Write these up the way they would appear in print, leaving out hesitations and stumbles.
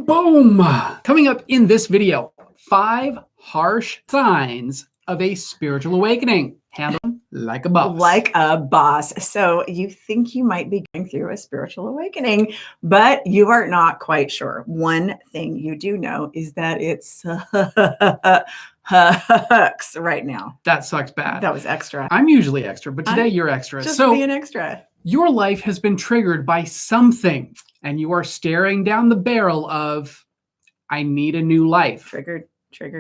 Boom! Coming up in this video, 5 harsh signs of a spiritual awakening. Handle them like a boss. Like a boss. So you think you might be going through a spiritual awakening, but you are not quite sure. One thing you do know is that it sucks right now. That sucks bad. That was extra. I'm usually extra, but today you're extra. Just so being extra. Your life has been triggered by something, and you are staring down the barrel of, I need a new life. Triggered.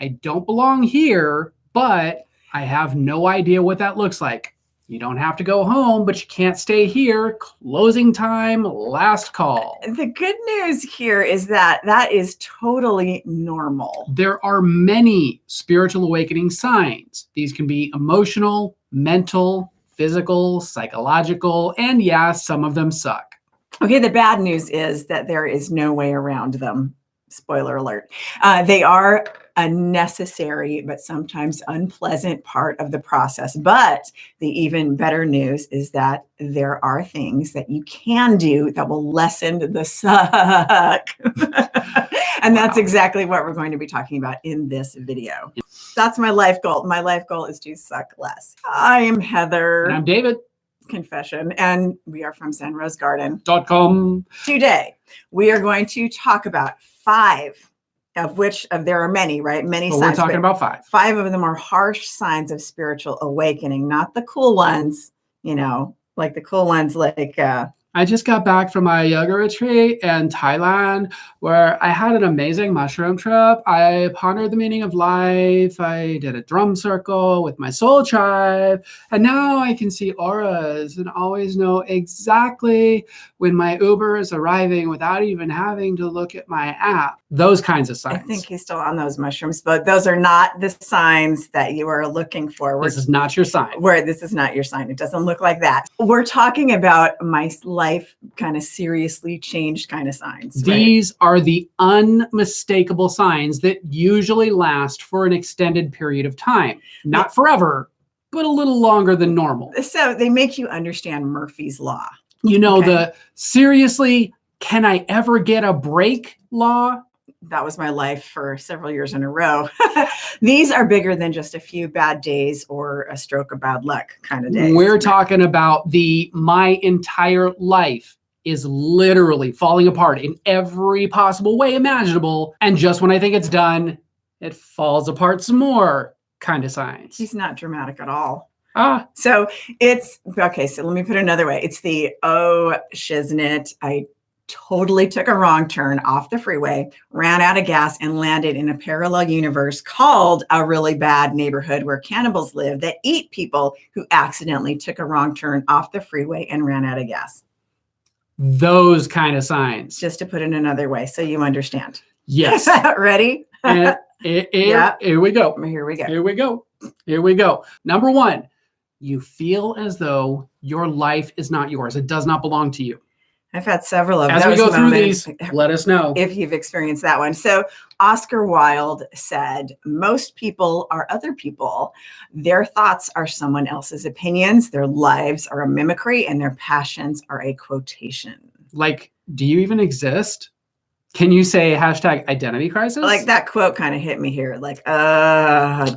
I don't belong here, but I have no idea what that looks like. You don't have to go home, but you can't stay here. Closing time, last call. The good news here is that that is totally normal. There are many spiritual awakening signs. These can be emotional, mental, physical, psychological, and yeah, some of them suck. Okay, the bad news is that there is no way around them. Spoiler alert. They are a necessary but sometimes unpleasant part of the process. But the even better news is that there are things that you can do that will lessen the suck. And that's exactly what we're going to be talking about in this video. That's my life goal. My life goal is to suck less. I am Heather. And I'm David. Confession. And we are from sunrosegarden.com. Today, we are going to talk about 5 of which there are many, right? Many signs. We're talking about 5. 5 of them are harsh signs of spiritual awakening, not the cool ones, like the cool ones like I just got back from my yoga retreat in Thailand where I had an amazing mushroom trip. I pondered the meaning of life. I did a drum circle with my soul tribe. And now I can see auras and always know exactly when my Uber is arriving without even having to look at my app. Those kinds of signs. I think he's still on those mushrooms, but those are not the signs that you are looking for. This is not your sign. This is not your sign. It doesn't look like that. We're talking about my life kind of seriously changed kind of signs. These are the unmistakable signs that usually last for an extended period of time. Not forever, but a little longer than normal. So they make you understand Murphy's Law. The seriously, can I ever get a break law? That was my life for several years in a row. These are bigger than just a few bad days or a stroke of bad luck kind of days. We're talking about my entire life is literally falling apart in every possible way imaginable. And just when I think it's done, it falls apart some more kind of signs. He's not dramatic at all. So it's, okay, so let me put it another way. It's the, oh, shiznit, I totally took a wrong turn off the freeway, ran out of gas, and landed in a parallel universe called a really bad neighborhood where cannibals live that eat people who accidentally took a wrong turn off the freeway and ran out of gas. Those kind of signs. Just to put it another way so you understand. Yes. Ready? Here we go. Here we go. Number 1, you feel as though your life is not yours. It does not belong to you. I've had several of those moments. As we go through these, let us know if you've experienced that one. So Oscar Wilde said, most people are other people. Their thoughts are someone else's opinions. Their lives are a mimicry and their passions are a quotation. Like, do you even exist? Can you say #identity crisis? Like that quote kind of hit me here. Like,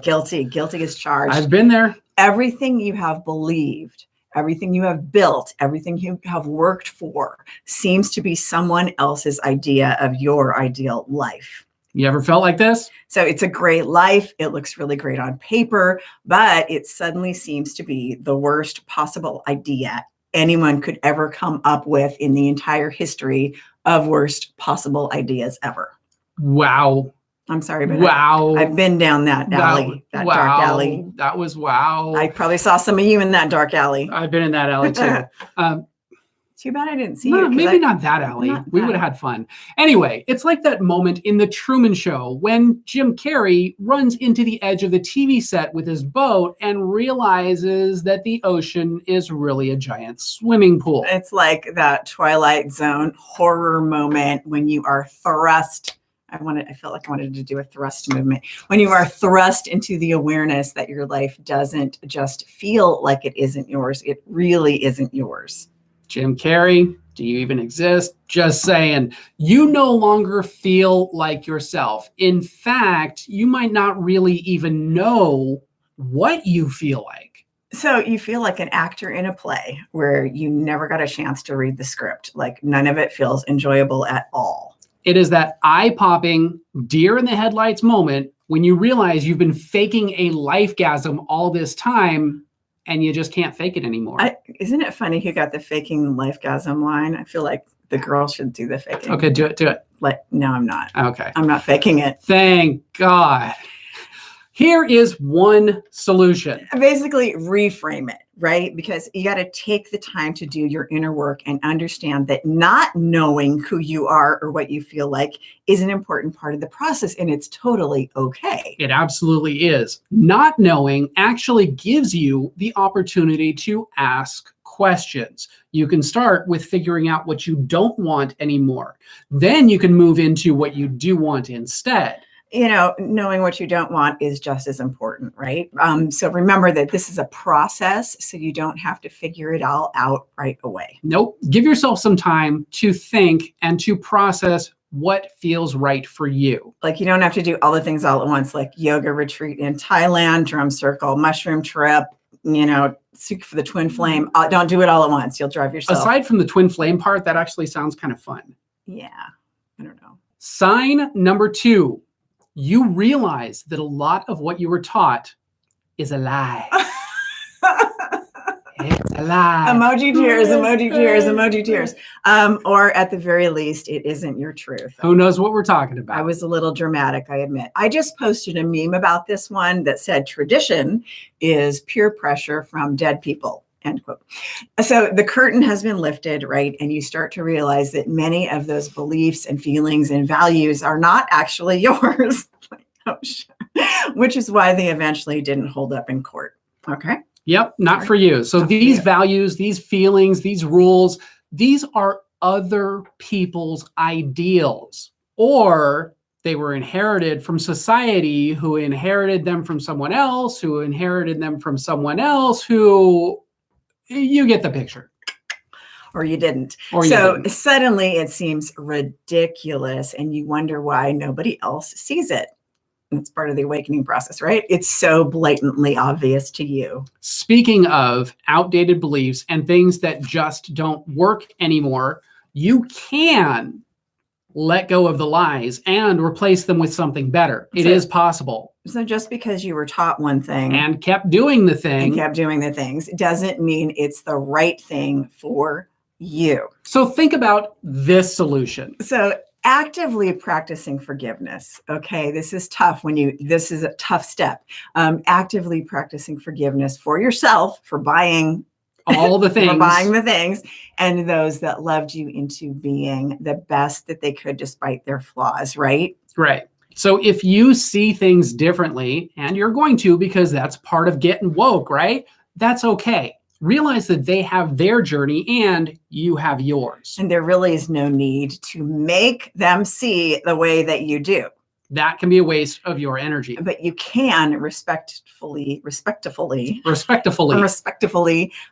guilty as charged. I've been there. Everything you have believed, everything you have built, everything you have worked for seems to be someone else's idea of your ideal life. You ever felt like this? So it's a great life. It looks really great on paper, but it suddenly seems to be the worst possible idea anyone could ever come up with in the entire history of worst possible ideas ever. Wow. I'm sorry, but wow. I've been down that alley, dark alley. That was wow. I probably saw some of you in that dark alley. I've been in that alley too. Too bad I didn't see you. Maybe not that alley. We would have had fun. Anyway, it's like that moment in The Truman Show when Jim Carrey runs into the edge of the TV set with his boat and realizes that the ocean is really a giant swimming pool. It's like that Twilight Zone horror moment when you are thrust. I felt like I wanted to do a thrust movement. When you are thrust into the awareness that your life doesn't just feel like it isn't yours, it really isn't yours. Jim Carrey, do you even exist? Just saying, you no longer feel like yourself. In fact, you might not really even know what you feel like. So you feel like an actor in a play where you never got a chance to read the script. Like none of it feels enjoyable at all. It is that eye-popping, deer in the headlights moment when you realize you've been faking a lifegasm all this time and you just can't fake it anymore. Isn't it funny who got the faking lifegasm line? I feel like the girl should do the faking. Okay, do it. Like, no, I'm not. Okay. I'm not faking it. Thank God. Here is one solution. Basically, reframe it, right? Because you got to take the time to do your inner work and understand that not knowing who you are or what you feel like is an important part of the process, and it's totally okay. It absolutely is. Not knowing actually gives you the opportunity to ask questions. You can start with figuring out what you don't want anymore. Then you can move into what you do want instead. Knowing what you don't want is just as important, right? So remember that this is a process, so you don't have to figure it all out right away. Nope. Give yourself some time to think and to process what feels right for you. Like you don't have to do all the things all at once, like yoga retreat in Thailand, drum circle, mushroom trip, seek for the twin flame. Don't do it all at once. You'll drive yourself. Aside from the twin flame part, that actually sounds kind of fun. Yeah, I don't know. Sign number 2. You realize that a lot of what you were taught is a lie. It's a lie. Emoji tears, emoji tears, emoji tears. Or at the very least, it isn't your truth. Who knows what we're talking about? I was a little dramatic, I admit. I just posted a meme about this one that said tradition is peer pressure from dead people. End quote. So the curtain has been lifted, right? And you start to realize that many of those beliefs and feelings and values are not actually yours, which is why they eventually didn't hold up in court. Okay. Yep, not for you. So these values, these feelings, these rules, these are other people's ideals, or they were inherited from society, who inherited them from someone else, who inherited them from someone else, who... You get the picture. Or you didn't. Suddenly it seems ridiculous and you wonder why nobody else sees it. It's part of the awakening process, right? It's so blatantly obvious to you. Speaking of outdated beliefs and things that just don't work anymore, you can let go of the lies and replace them with something better. It is possible. So just because you were taught one thing and kept doing the thing, doesn't mean it's the right thing for you. So think about this solution. So actively practicing forgiveness. Okay, this is tough this is a tough step. Actively practicing forgiveness for yourself, for buying all the things, for buying the things, and those that loved you into being the best that they could despite their flaws, right? Right. So if you see things differently, and you're going to because that's part of getting woke, right? That's okay. Realize that they have their journey and you have yours. And there really is no need to make them see the way that you do. That can be a waste of your energy. But you can respectfully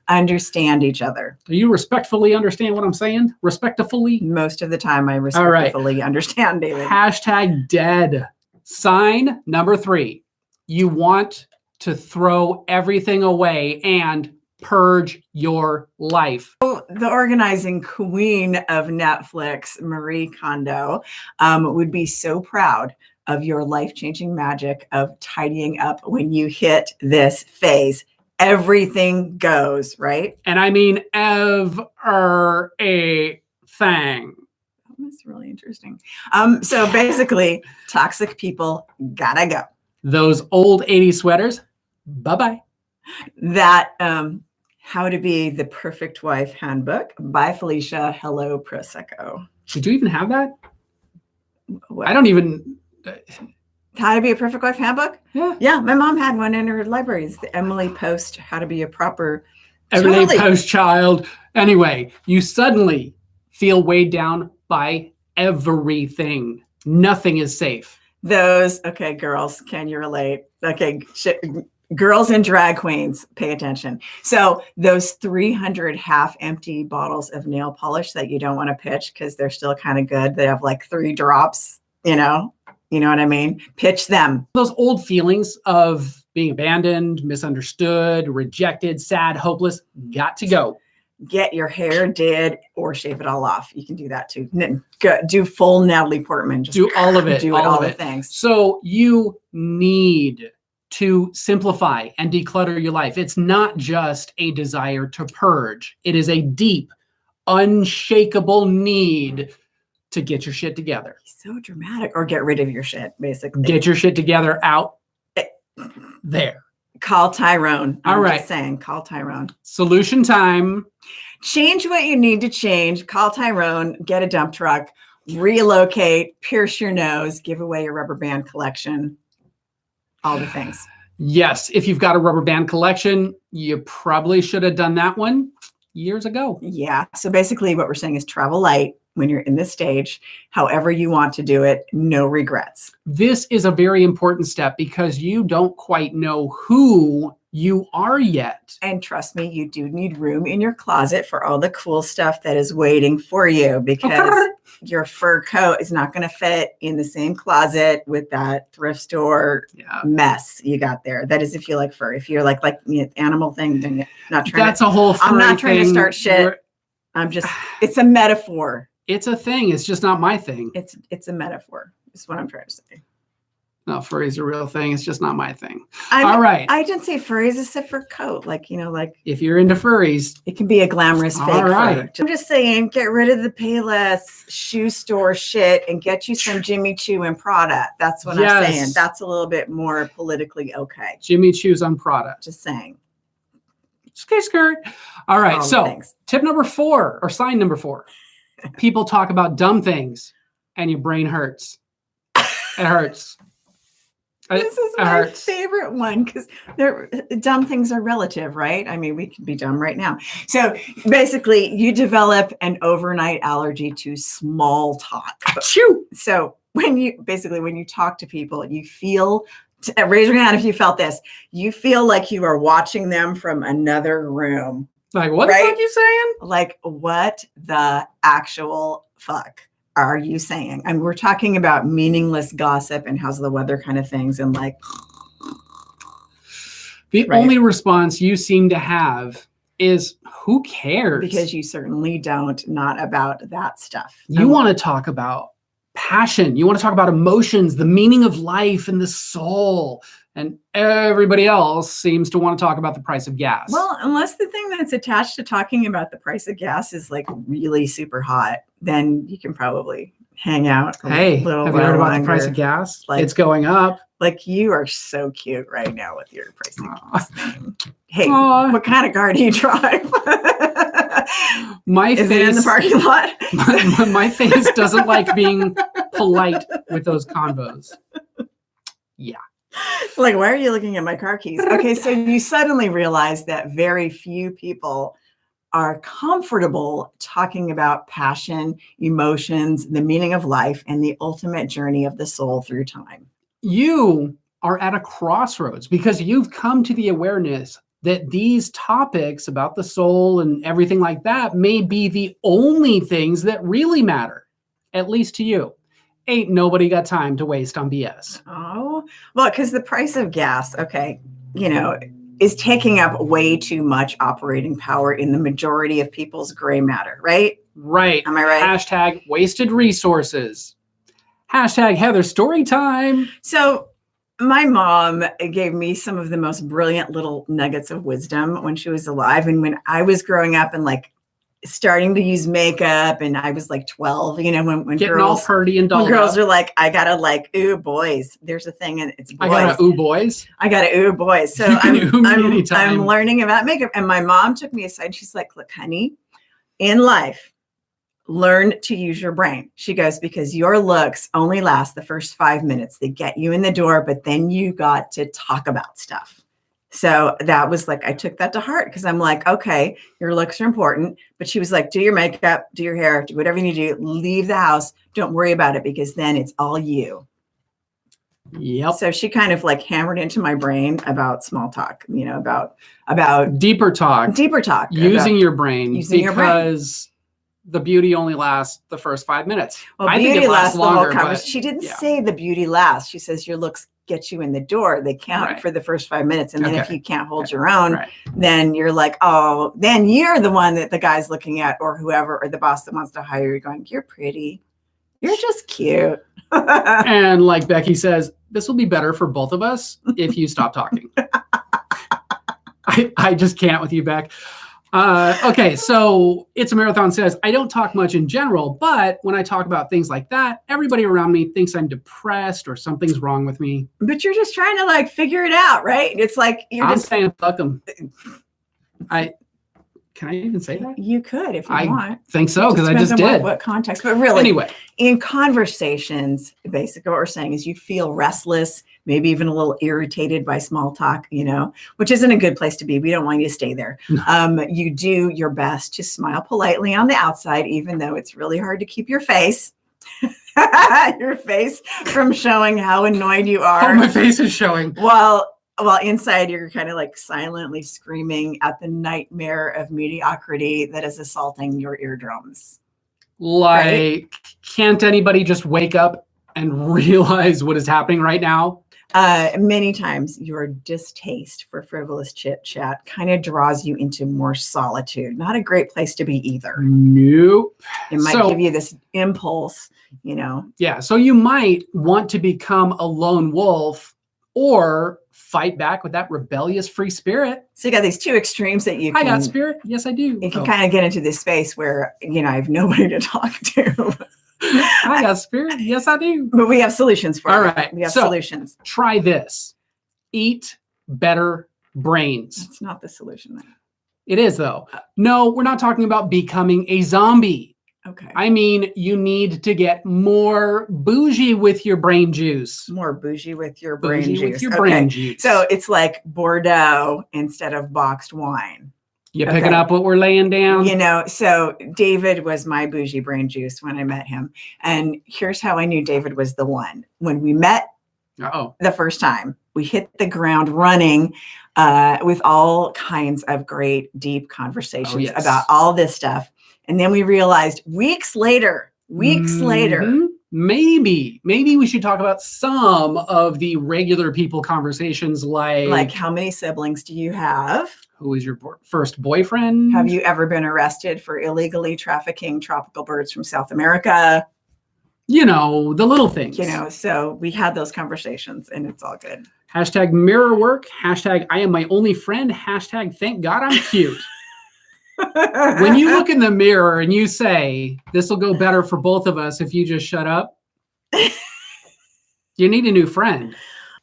understand each other. Do you respectfully understand what I'm saying? Respectfully? Most of the time I respectfully understand, David. Hashtag dead. Sign number 3. You want to throw everything away and purge your life. The organizing queen of Netflix, Marie Kondo, would be so proud of your life-changing magic of tidying up when you hit this phase. Everything goes, right? And I mean everything. That's really interesting. So basically, toxic people gotta go. Those old 80s sweaters, bye-bye. That How to Be the Perfect Wife Handbook by Felicia. Hello, Prosecco. Did you even have that? What? I don't even... How to Be a Perfect Wife Handbook? Yeah, my mom had one in her library. It's the Emily Post How to Be a Proper... Emily Post child. Anyway, you suddenly feel weighed down by everything. Nothing is safe. Okay, girls, can you relate? Okay, Girls and drag queens, pay attention. So those 300 half empty bottles of nail polish that you don't want to pitch because they're still kind of good. They have like 3 drops, you know what I mean? Pitch them. Those old feelings of being abandoned, misunderstood, rejected, sad, hopeless, got to go. Get your hair did or shave it all off. You can do that too. Do full Natalie Portman. Just do all of it. Do all the things. So you need to simplify and declutter your life. It's not just a desire to purge. It is a deep, unshakable need to get your shit together. So dramatic. Or get rid of your shit, basically. Get your shit together out there. Call Tyrone. All right. Just saying, call Tyrone. Solution time. Change what you need to change. Call Tyrone. Get a dump truck. Relocate. Pierce your nose. Give away your rubber band collection. All the things. Yes. If you've got a rubber band collection, you probably should have done that one years ago. Yeah. So basically what we're saying is travel light when you're in this stage, however you want to do it, no regrets. This is a very important step because you don't quite know who you are yet. And trust me, you do need room in your closet for all the cool stuff that is waiting for you because your fur coat is not going to fit in the same closet with that thrift store mess you got there. That is if you like fur. If you're like animal thing, then you're not trying That's a whole I'm not trying thing. to start shit. I'm just, it's a metaphor. It's a thing. It's just not my thing. It's a metaphor. Is what I'm trying to say. No, furry's a real thing. It's just not my thing. All right. I didn't say furries. It's a fur coat. Like if you're into furries, it can be a glamorous fake fur. I'm just saying, get rid of the Payless shoe store shit and get you some Jimmy Choo and Prada. That's what I'm saying. That's a little bit more politically okay. Jimmy Choo's on Prada. Just saying. Skirt. All right. So tip number 4 or sign number 4. People talk about dumb things and your brain hurts. It hurts. This is my favorite one because dumb things are relative, right? I mean, we can be dumb right now. So basically, you develop an overnight allergy to small talk. Achoo! So when you talk to people, you feel, raise your hand if you felt this, you feel like you are watching them from another room. Like, what the fuck you saying? Like, what the actual fuck are you saying? And we're talking about meaningless gossip and how's the weather kind of things. And like, the only response you seem to have is, who cares? Because you certainly don't, not about that stuff. You want to talk about passion. You want to talk about emotions, the meaning of life and the soul. And everybody else seems to want to talk about the price of gas. Well, unless the thing that's attached to talking about the price of gas is like really super hot, then you can probably hang out. Hey, have you heard about the price of gas? Like, it's going up. Like, you are so cute right now with your price of gas thing. Hey, what kind of car do you drive? Is it in the parking lot? my face doesn't like being polite with those convos. Yeah. Like, why are you looking at my car keys? Okay, so you suddenly realize that very few people are comfortable talking about passion, emotions, the meaning of life, and the ultimate journey of the soul through time. You are at a crossroads because you've come to the awareness that these topics about the soul and everything like that may be the only things that really matter, at least to you. Ain't nobody got time to waste on BS. Oh, well, because the price of gas, is taking up way too much operating power in the majority of people's gray matter, right? Right. Am I right? Hashtag wasted resources. Hashtag Heather story time. So my mom gave me some of the most brilliant little nuggets of wisdom when she was alive. And when I was growing up and like starting to use makeup and I was like 12, when getting girls, all purdy and dolled girls up. are like, I gotta like, ooh, boys. There's a thing and it's boys. I gotta ooh boys. I gotta ooh boys. So I'm learning about makeup. And my mom took me aside. She's like, look, honey, in life, learn to use your brain. She goes, because your looks only last the first 5 minutes. They get you in the door, but then you got to talk about stuff. So that was like, I took that to heart because I'm like, okay, your looks are important. But she was like, do your makeup, do your hair, do whatever you need to do, leave the house. Don't worry about it because then it's all you. Yep. So she kind of like hammered into my brain about small talk, about Deeper talk. Using your brain. Using your brain. Because the beauty only lasts the first 5 minutes. Well, I beauty think it lasts lasts the whole longer. conversation. She didn't say the beauty lasts. She says your looks get you in the door. They count for the first 5 minutes. And then if you can't hold your own, then you're like, oh, then you're the one that the guy's looking at, or whoever, or the boss that wants to hire you, going, you're pretty. You're just cute. And like Becky says, this will be better for both of us if you stop talking. I just can't with you, Beck. Okay, so It's a Marathon says, I don't talk much in general, but when I talk about things like that, everybody around me thinks I'm depressed or something's wrong with me. But you're just trying to like figure it out, right? It's like I'm saying fuck them. Can I even say that? You could if you want. I think so, because I just did. What context? But really, anyway, in conversations, basically what we're saying is you feel restless, maybe even a little irritated by small talk, which isn't a good place to be. We don't want you to stay there. You do your best to smile politely on the outside, even though it's really hard to keep your face. From showing how annoyed you are. Oh, my face is showing. Well, inside you're kind of like silently screaming at the nightmare of mediocrity that is assaulting your eardrums. Like, can't anybody just wake up and realize what is happening right now? Many times your distaste for frivolous chit chat kind of draws you into more solitude. Not a great place to be either. Nope. It might give you this impulse, Yeah. So you might want to become a lone wolf or fight back with that rebellious free spirit. So you got these two extremes that you can. I got spirit. Yes, I do. You can kind of get into this space where, I have nobody to talk to. I got spirit. Yes, I do. But we have solutions for it. All right. We have solutions. Try this. Eat better brains. That's not the solution then. It is, though. No, we're not talking about becoming a zombie. Okay. I mean, you need to get more bougie with your brain juice. More bougie with your brain juice. With your brain juice. So it's like Bordeaux instead of boxed wine. You picking up what we're laying down? So David was my bougie brain juice when I met him. And here's how I knew David was the one. When we met the first time, we hit the ground running with all kinds of great, deep conversations about all this stuff. And then we realized weeks later, maybe we should talk about some of the regular people conversations like how many siblings do you have? Who is your first boyfriend? Have you ever been arrested for illegally trafficking tropical birds from South America? The little things. So we had those conversations and it's all good. Hashtag mirror work. Hashtag I am my only friend. Hashtag thank God I'm cute. When you look in the mirror and you say, this will go better for both of us if you just shut up, you need a new friend.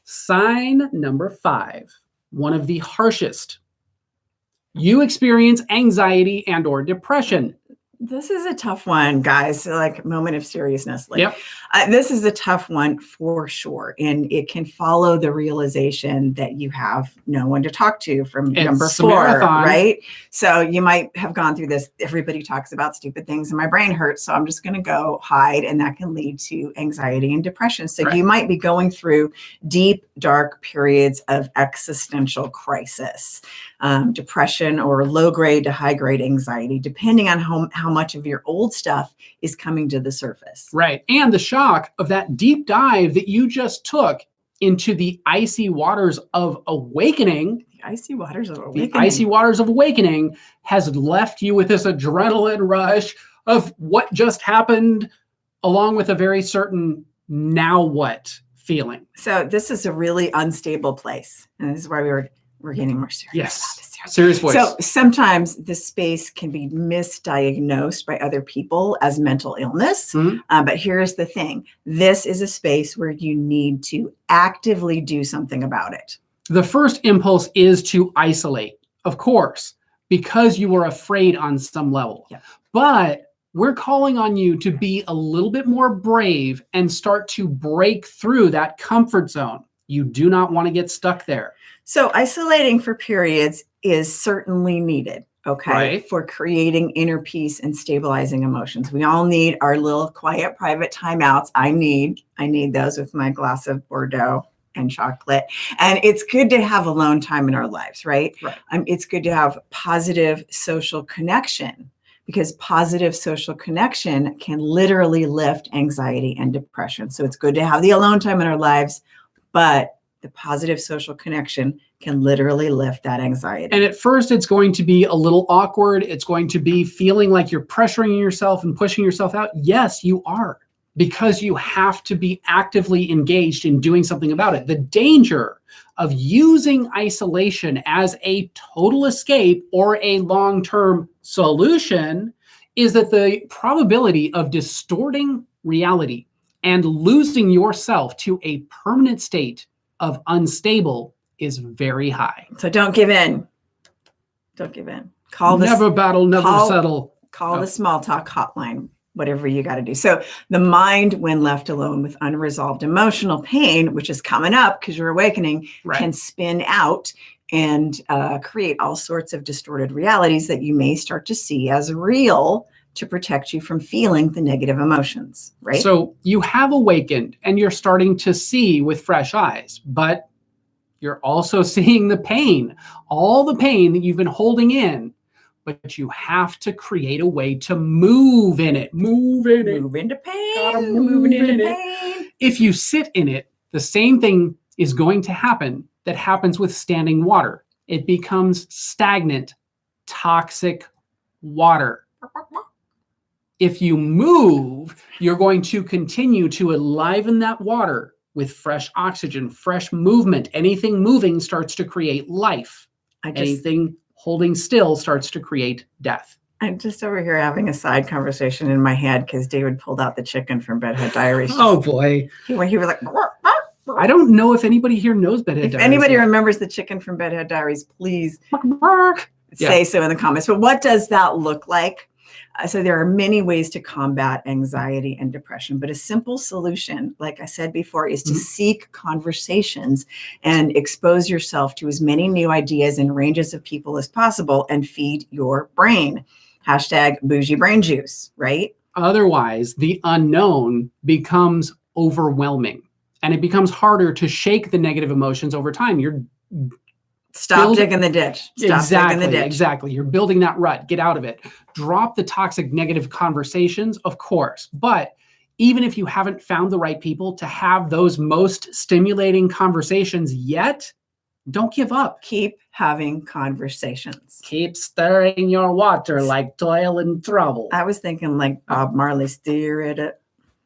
Sign number 5, one of the harshest. You experience anxiety and or depression. This is a tough one, guys. Like moment of seriousness. This is a tough one for sure. And it can follow the realization that you have no one to talk to from number 4, right? So you might have gone through this. Everybody talks about stupid things and my brain hurts. So I'm just going to go hide. And that can lead to anxiety and depression. So you might be going through deep, dark periods of existential crisis, depression, or low grade to high grade anxiety, depending on how much of your old stuff is coming to the surface. Right. And the shock of that deep dive that you just took into the icy waters of awakening. The icy waters of awakening has left you with this adrenaline rush of what just happened, along with a very certain now what feeling. So this is a really unstable place. And this is why we're getting more serious. Yes. Serious voice. So sometimes this space can be misdiagnosed by other people as mental illness. But here's the thing. This is a space where you need to actively do something about it. The first impulse is to isolate, of course, because you are afraid on some level. Yeah. But we're calling on you to be a little bit more brave and start to break through that comfort zone. You do not want to get stuck there. So isolating for periods is certainly needed. okay, Right. for creating inner peace and stabilizing emotions. We all need our little quiet, private timeouts. I need those with my glass of Bordeaux and chocolate. And it's good to have alone time in our lives, right? Right. It's good to have positive social connection, because positive social connection can literally lift anxiety and depression. So it's good to have the alone time in our lives, but the positive social connection can literally lift that anxiety. And at first, it's going to be a little awkward. It's going to be feeling like you're pressuring yourself and pushing yourself out. Yes, you are, because you have to be actively engaged in doing something about it. The danger of using isolation as a total escape or a long-term solution is that the probability of distorting reality and losing yourself to a permanent state of unstable is very high. So don't give in. Don't give in. Never battle, never settle. Call the small talk hotline, whatever you got to do. So the mind, when left alone with unresolved emotional pain, which is coming up because you're awakening, can spin out and create all sorts of distorted realities that you may start to see as real to protect you from feeling the negative emotions, right? So you have awakened and you're starting to see with fresh eyes, but you're also seeing the pain, all the pain that you've been holding in, but you have to create a way to move in it. Move in it. Move into pain. Gotta move into pain. If you sit in it, the same thing is going to happen that happens with standing water. It becomes stagnant, toxic water. If you move, you're going to continue to enliven that water with fresh oxygen, fresh movement. Anything moving starts to create life. Anything holding still starts to create death. I'm just over here having a side conversation in my head because David pulled out the chicken from Bedhead Diaries. Oh boy. He was like, I don't know if anybody here knows Bedhead Diaries. If anybody remembers the chicken from Bedhead Diaries, please say so in the comments. But what does that look like? So there are many ways to combat anxiety and depression, but a simple solution, like I said before, is to seek conversations and expose yourself to as many new ideas and ranges of people as possible and feed your brain. Hashtag bougie brain juice, right? Otherwise, the unknown becomes overwhelming and it becomes harder to shake the negative emotions over time. Stop digging the ditch. Stop digging the ditch. Exactly. You're building that rut. Get out of it. Drop the toxic negative conversations, of course. But even if you haven't found the right people to have those most stimulating conversations yet, don't give up. Keep having conversations. Keep stirring your water like toil and trouble. I was thinking like Bob Marley, stir it up.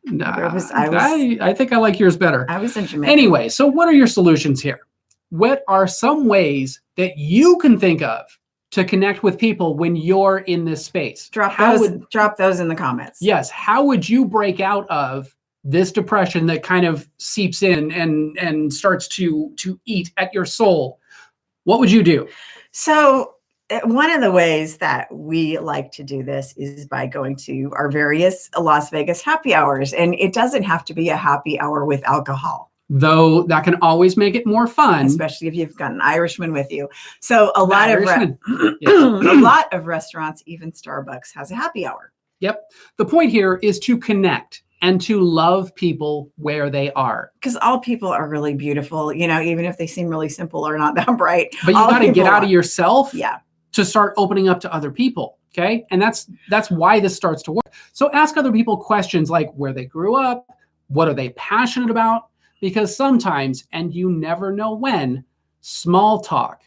I think I like yours better. I was in Jamaica. Anyway, so what are your solutions here? What are some ways that you can think of to connect with people when you're in this space? Drop those in the comments. Yes. How would you break out of this depression that kind of seeps in and starts to eat at your soul? What would you do? So one of the ways that we like to do this is by going to our various Las Vegas happy hours. And it doesn't have to be a happy hour with alcohol, though that can always make it more fun, especially if you've got an Irishman with you. So a lot of restaurants, even Starbucks, has a happy hour. Yep. The point here is to connect and to love people where they are. Because all people are really beautiful, even if they seem really simple or not that bright. But you got to get out of yourself to start opening up to other people. Okay. And that's why this starts to work. So ask other people questions like where they grew up, what are they passionate about? Because sometimes, and you never know when, small talk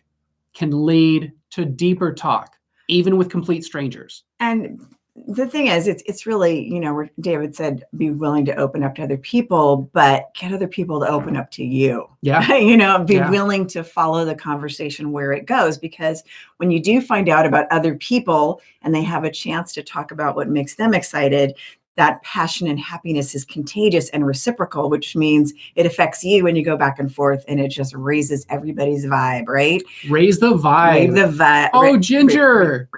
can lead to deeper talk, even with complete strangers. And the thing is, it's really, where David said, be willing to open up to other people, but get other people to open up to you. Yeah. Be willing to follow the conversation where it goes. Because when you do find out about other people and they have a chance to talk about what makes them excited, that passion and happiness is contagious and reciprocal, which means it affects you when you go back and forth, and it just raises everybody's vibe, right? Raise the vibe. Raise the vibe. Oh, Ginger.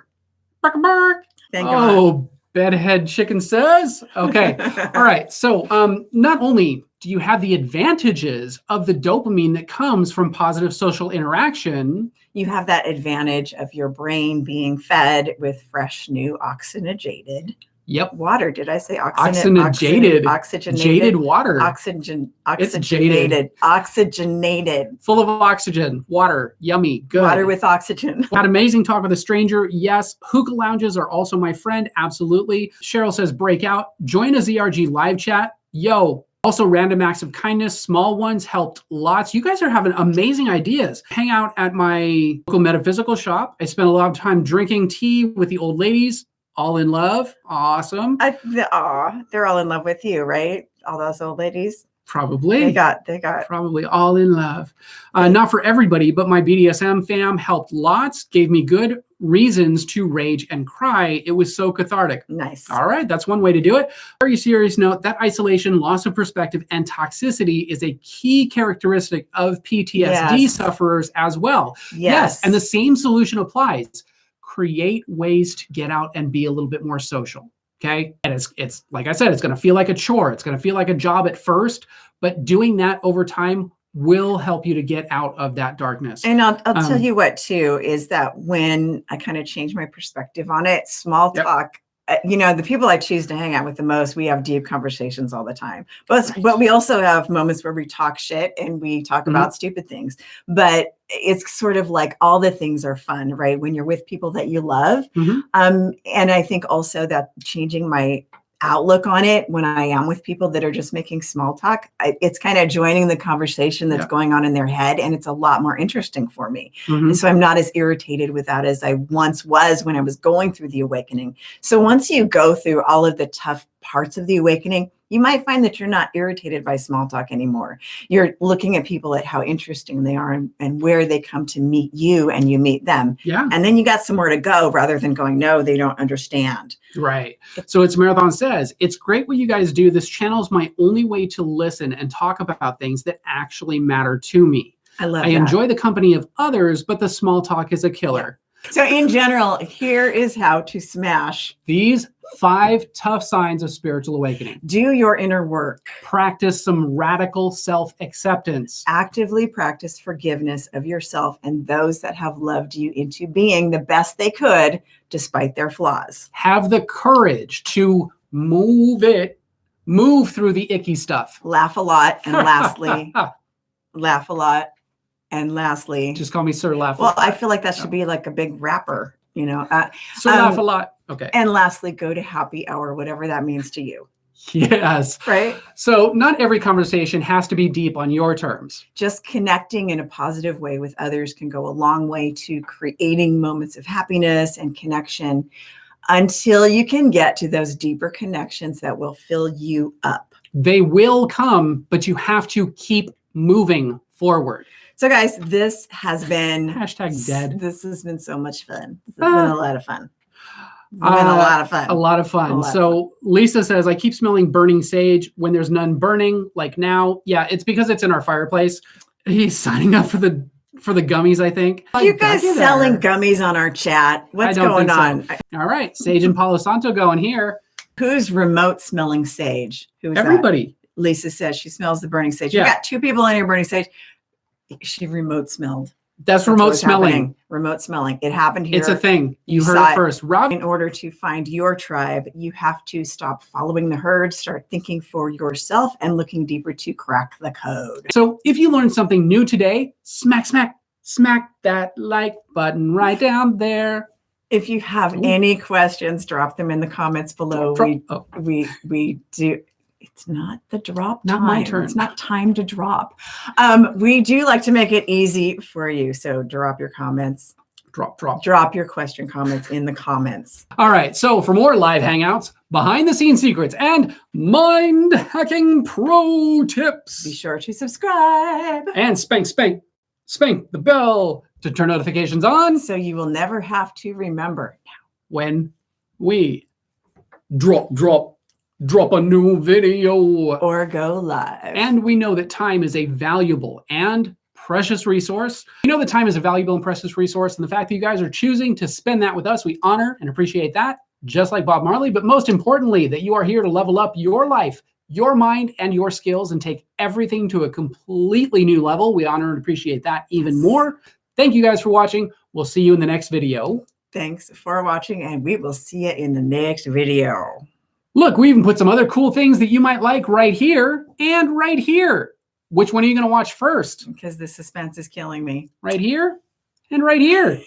Thank God. Bedhead Chicken says. Okay. All right. So not only do you have the advantages of the dopamine that comes from positive social interaction, You have that advantage of your brain being fed with fresh, new oxygenated yep, water. Did I say oxygenated, oxygenated jaded water. It's jaded. Oxygenated. Full of oxygen, water, yummy, good. Water with oxygen. Had amazing talk with a stranger. Yes. Hookah lounges are also my friend. Absolutely. Cheryl says, breakout. Join a ZRG live chat. Yo. Also, random acts of kindness, small ones helped lots. You guys are having amazing ideas. Hang out at my local metaphysical shop. I spent a lot of time drinking tea with the old ladies. All in love. Awesome. They're all in love with you, right? All those old ladies. Probably. They got probably all in love. Not for everybody, but my BDSM fam helped lots, gave me good reasons to rage and cry. It was so cathartic. Nice. All right, that's one way to do it. Very serious note, that isolation, loss of perspective, and toxicity is a key characteristic of PTSD sufferers as well. Yes, and the same solution applies. Create ways to get out and be a little bit more social. Okay. And it's like I said, it's going to feel like a chore. It's going to feel like a job at first, but doing that over time will help you to get out of that darkness. And I'll tell you what, too, is that when I kind of change my perspective on it, small talk, the people I choose to hang out with the most, we have deep conversations all the time. But we also have moments where we talk shit and we talk about stupid things. But it's sort of like all the things are fun, right? When you're with people that you love. And I think also that changing my outlook on it when I am with people that are just making small talk, it's kind of joining the conversation that's going on in their head. And it's a lot more interesting for me. And so I'm not as irritated with that as I once was when I was going through the awakening. So once you go through all of the tough parts of the awakening, you might find that you're not irritated by small talk anymore. You're looking at people at how interesting they are and where they come to meet you and you meet them. Yeah. And then you got somewhere to go rather than going, no, they don't understand. Right. So it's Marathon says, it's great what you guys do. This channel is my only way to listen and talk about things that actually matter to me. I enjoy the company of others, but the small talk is a killer. So in general, here is how to smash these 5 tough signs of spiritual awakening. Do your inner work. Practice some radical self-acceptance. Actively practice forgiveness of yourself and those that have loved you into being the best they could despite their flaws. Have the courage to move through the icky stuff. Laugh a lot. And lastly, laugh a lot. And lastly, just call me Sir Laugh a Lot. Well, I feel like that should be like a big rapper, Sir Laugh a Lot. Okay. And lastly, go to happy hour, whatever that means to you. Yes. Right. So not every conversation has to be deep on your terms. Just connecting in a positive way with others can go a long way to creating moments of happiness and connection until you can get to those deeper connections that will fill you up. They will come, but you have to keep moving forward. So guys, this has been #dead. This has been so much fun. This has been a lot of fun. It's been a lot of fun. A lot of fun. So Lisa says, I keep smelling burning sage when there's none burning, like now. Yeah, it's because it's in our fireplace. He's signing up for the gummies, I think. You guys selling gummies on our chat? What's going on? So. All right, Sage and Palo Santo going here. Who's remote smelling sage? Who's everybody? That? Lisa says she smells the burning sage. Yeah. We got 2 people in here burning sage. She remote smelled. That's remote smelling. Happening. Remote smelling. It happened here. It's a thing. You heard it first. Rob. In order to find your tribe, you have to stop following the herd, start thinking for yourself, and looking deeper to crack the code. So if you learned something new today, smack that like button right down there. If you have any questions, drop them in the comments below. We do. It's not the drop time. Not my turn. It's not time to drop. We do like to make it easy for you. So drop your comments. Drop your question comments in the comments. All right. So for more live hangouts, behind the scenes secrets, and mind hacking pro tips, be sure to subscribe. And spank the bell to turn notifications on. So you will never have to remember when we drop a new video or go live. And we know that time is a valuable and precious resource. We know that time is a valuable and precious resource, and the fact that you guys are choosing to spend that with us, we honor and appreciate that. just like Bob Marley, but most importantly, that you are here to level up your life, your mind, and your skills and take everything to a completely new level. We honor and appreciate that even more. Thank you guys for watching. We'll see you in the next video. Thanks for watching, and we will see you in the next video. Look, we even put some other cool things that you might like right here and right here. Which one are you going to watch first? Because the suspense is killing me. Right here and right here.